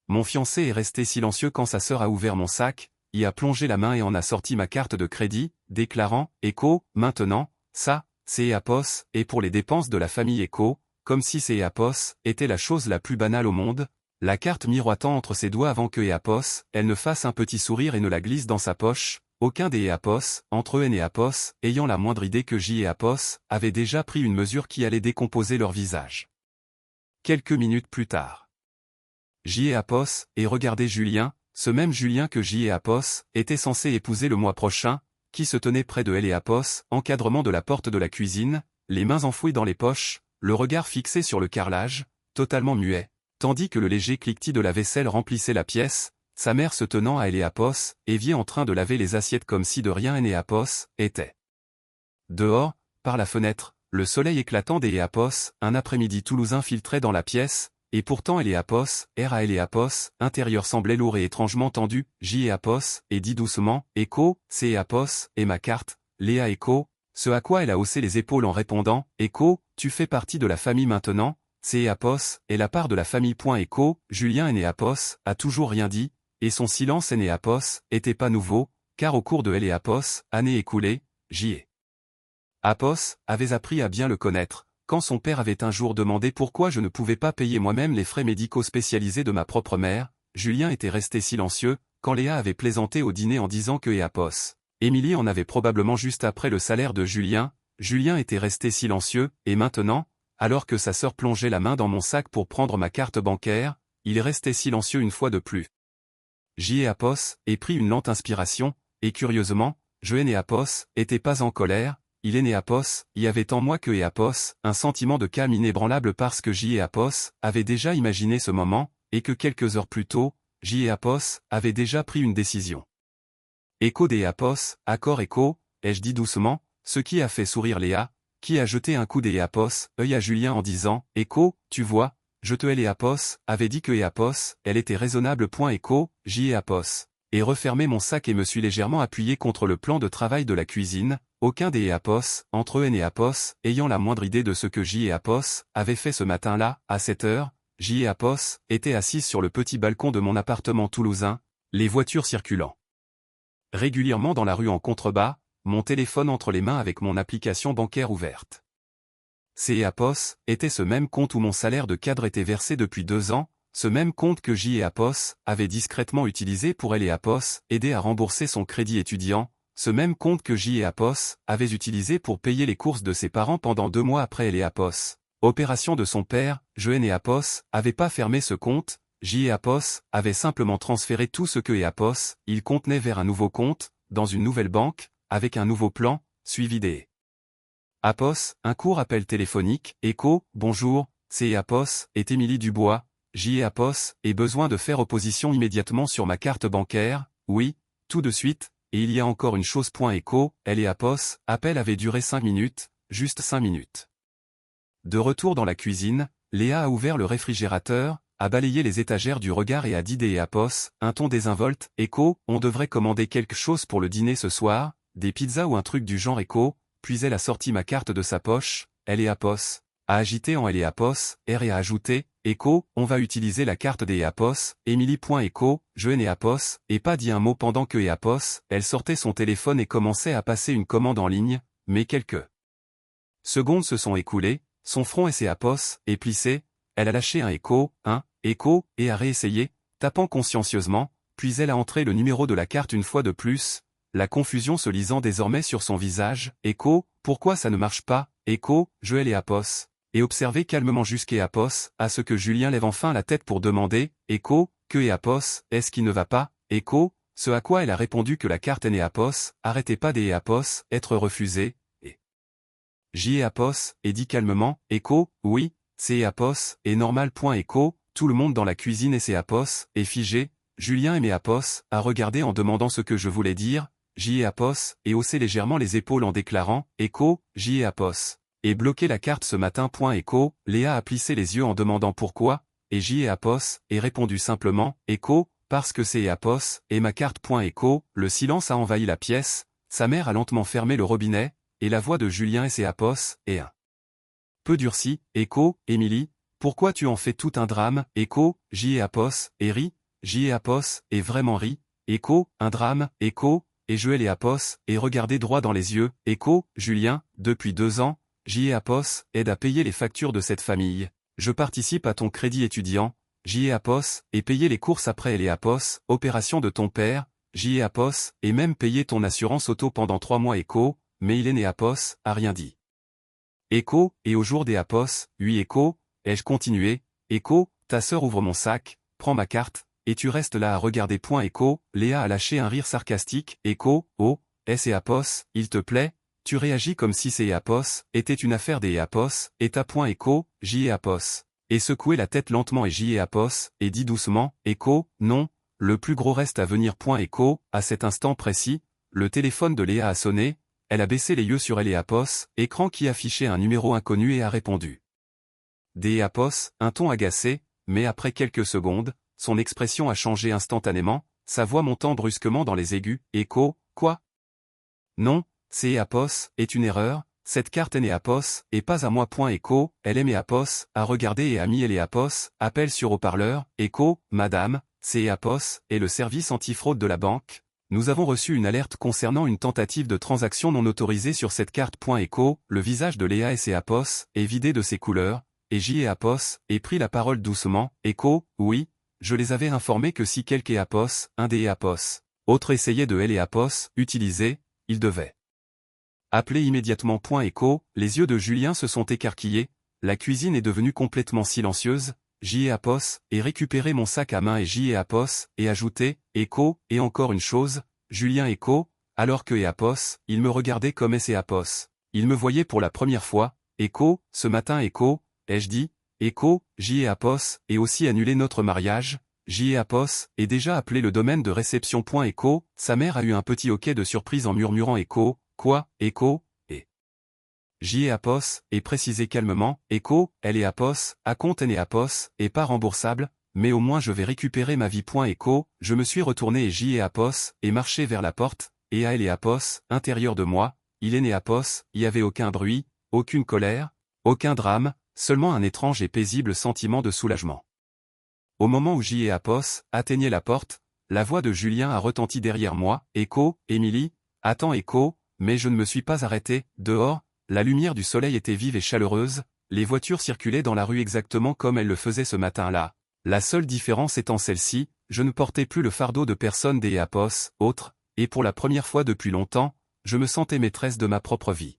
Mon fiancé est resté silencieux quand sa sœur a ouvert mon sac, y a plongé la main et en a sorti ma carte de crédit, déclarant « Echo, maintenant, ça, c'est EAPOS, et pour les dépenses de la famille Echo », comme si c'est EAPOS était la chose la plus banale au monde, la carte miroitant entre ses doigts avant que EAPOS, elle ne fasse un petit sourire et ne la glisse dans sa poche. Aucun des EAPOS, entre eux et EAPOS, ayant la moindre idée que EAPOS avait déjà pris une mesure qui allait décomposer leur visage. Quelques minutes plus tard. EAPOS, et regardez Julien, ce même Julien que EAPOS était censé épouser le mois prochain, qui se tenait près de EAPOS, encadrement de la porte de la cuisine, les mains enfouies dans les poches, le regard fixé sur le carrelage, totalement muet, tandis que le léger cliquetis de la vaisselle remplissait la pièce, sa mère se tenant à EAPOS, Evie en train de laver les assiettes comme si de rien EAPOS était. Dehors, par la fenêtre, le soleil éclatant des EAPOS, un après-midi toulousain filtrait dans la pièce, et pourtant EAPOS, EAPOS, intérieur semblait lourd et étrangement tendu, EAPOS, et dit doucement, Echo, c'est EAPOS, et ma carte, Léa Echo, ce à quoi elle a haussé les épaules en répondant, Echo, tu fais partie de la famille maintenant, c'est EAPOS, et la part de la famille. Echo, Julien et EAPOS, a toujours rien dit, et son silence et EAPOS, était pas nouveau, car au cours de EAPOS, année écoulée, EAPOS, avait appris à bien le connaître, quand son père avait un jour demandé pourquoi je ne pouvais pas payer moi-même les frais médicaux spécialisés de ma propre mère, Julien était resté silencieux, quand Léa avait plaisanté au dîner en disant que EAPOS. Émilie en avait probablement juste après le salaire de Julien, Julien était resté silencieux, et maintenant, alors que sa sœur plongeait la main dans mon sac pour prendre ma carte bancaire, il restait silencieux une fois de plus. EAPOS, et prit une lente inspiration, et curieusement, EAPOS, était pas en colère, il EAPOS, y avait en moi que EAPOS, un sentiment de calme inébranlable parce que EAPOS avait déjà imaginé ce moment, et que quelques heures plus tôt, EAPOS avait déjà pris une décision. Echo d'EAPOS, accord Echo, ai-je dit doucement, ce qui a fait sourire Léa, qui a jeté un coup d'EAPOS, œil à Julien en disant, Echo, tu vois, je te hais EAPOS, avait dit que EAPOS, elle était raisonnable. Echo, EAPOS. Et refermé mon sac et me suis légèrement appuyé contre le plan de travail de la cuisine, aucun des EAPOS, entre eux et EAPOS, ayant la moindre idée de ce que EAPOS avait fait ce matin-là, à 7 heures, EAPOS était assise sur le petit balcon de mon appartement toulousain, les voitures circulant régulièrement dans la rue en contrebas, mon téléphone entre les mains avec mon application bancaire ouverte. EAPOS était ce même compte où mon salaire de cadre était versé depuis 2 ans, ce même compte que EAPOS avait discrètement utilisé pour EAPOS aider à rembourser son crédit étudiant, ce même compte que EAPOS avait utilisé pour payer les courses de ses parents pendant 2 mois après EAPOS. Opération de son père, EAPOS avait pas fermé ce compte, EAPOS avait simplement transféré tout ce que EAPOS il contenait vers un nouveau compte, dans une nouvelle banque, avec un nouveau plan, suivi des EAPOS, un court appel téléphonique, Echo, bonjour, c'est EAPOS, est Émilie Dubois, EAPOS, et besoin de faire opposition immédiatement sur ma carte bancaire, oui, tout de suite, et il y a encore une chose. Echo, EAPOS, appel avait duré 5 minutes, juste 5 minutes. De retour dans la cuisine, Léa a ouvert le réfrigérateur, a balayé les étagères du regard et a dit des EAPOS, un ton désinvolte, Echo, on devrait commander quelque chose pour le dîner ce soir, des pizzas ou un truc du genre Echo, puis elle a sorti ma carte de sa poche, EAPOS, a agité en EAPOS, et a ajouté, Echo, on va utiliser la carte des EAPOS, Émilie. Echo, EAPOS, et pas dit un mot pendant que EAPOS, elle sortait son téléphone et commençait à passer une commande en ligne, mais quelques secondes se sont écoulées, son front s'est EAPOS, et plissé, elle a lâché un Echo, et a réessayé, tapant consciencieusement, puis elle a entré le numéro de la carte une fois de plus, la confusion se lisant désormais sur son visage, Echo, pourquoi ça ne marche pas, Echo, EAPOS, et observé calmement jusqu'EAPOS, à ce que Julien lève enfin la tête pour demander, Echo, que EAPOS, est-ce qui ne va pas, Echo, ce à quoi elle a répondu que la carte EAPOS, arrêtait pas des EAPOS, être refusée, et EAPOS, et dit calmement, Echo, oui, c'est EAPOS, et normal. Echo, tout le monde dans la cuisine et EAPOS, est figé, Julien et EAPOS, a regardé en demandant ce que je voulais dire, EAPOS, et haussé légèrement les épaules en déclarant, Echo, EAPOS. Et bloqué la carte ce matin. Echo, Léa a plissé les yeux en demandant pourquoi, et EAPOS, et répondu simplement, Echo, parce que c'est EAPOS, et ma carte. Echo, le silence a envahi la pièce, sa mère a lentement fermé le robinet, et la voix de Julien et EAPOS, est un peu durcie, Echo, Émilie, pourquoi tu en fais tout un drame, Echo, EAPOS, et rit, J et Apos, et vraiment ri, écho, un drame, écho, et Joël et Apos, et regardez droit dans les yeux, écho, Julien, depuis 2 ans, J et Apos, aide à payer les factures de cette famille. Je participe à ton crédit étudiant, J et Apos, et payer les courses après elle et Apos, opération de ton père, J et Apos, et même payer ton assurance auto pendant 3 mois écho, mais Hélène et Apos, a rien dit. Écho, et au jour des Apos, oui écho, ai-je continué, écho, ta sœur ouvre mon sac, prends ma carte, et tu restes là à regarder. Écho, Léa a lâché un rire sarcastique, écho, oh, S et Apos, il te plaît, tu réagis comme si ces Apos était une affaire des Apos, et ta écho, J et Apos. Et secouer la tête lentement et J et Apos, et dit doucement, écho, non, le plus gros reste à venir. Écho, à cet instant précis, le téléphone de Léa a sonné, elle a baissé les yeux sur elle et Apos, écran qui affichait un numéro inconnu et a répondu. Des Apos, un ton agacé, mais après quelques secondes, son expression a changé instantanément, sa voix montant brusquement dans les aigus, écho, quoi? Non, c'est Apos, est une erreur, cette carte est Apos, et pas à moi. Écho, elle aime Apos, a regardé et a mis elle et Apos, appel sur haut-parleur, écho, madame, c'est Apos, et le service antifraude de la banque. Nous avons reçu une alerte concernant une tentative de transaction non autorisée sur cette carte. Écho, le visage de Léa et ses Apos, est vidé de ses couleurs, et J et Apos, et prit la parole doucement, écho, oui, je les avais informés que si quelque Apos, un des Apos, autre essayait de elle et Apos, utiliser, il devait appeler immédiatement. Écho, les yeux de Julien se sont écarquillés, la cuisine est devenue complètement silencieuse, J et Apos, et récupérer mon sac à main et J et Apos, et ajouter, écho, et encore une chose, Julien écho, alors que et Apos, il me regardait comme S et Apos. Il me voyait pour la première fois, écho, ce matin écho, ai-je dit, écho, J et Apos, et aussi annuler notre mariage, J et Apos, et déjà appelé le domaine de réception. Écho, sa mère a eu un petit hoquet de surprise en murmurant écho, quoi, écho, et J et Apos, et précisé calmement, écho, elle et Apos, à compte et Apos, et pas remboursable, mais au moins je vais récupérer ma vie. Écho, je me suis retourné et J et Apos, et marché vers la porte, et à elle et Apos, intérieur de moi, il est né Apos, y avait aucun bruit, aucune colère, aucun drame, seulement un étrange et paisible sentiment de soulagement. Au moment où J et Apos atteignaient la porte, la voix de Julien a retenti derrière moi, écho, Émilie, attends écho, mais je ne me suis pas arrêté, dehors, la lumière du soleil était vive et chaleureuse, les voitures circulaient dans la rue exactement comme elles le faisaient ce matin-là. La seule différence étant celle-ci, je ne portais plus le fardeau de personne des Apos, autres, et pour la première fois depuis longtemps, je me sentais maîtresse de ma propre vie.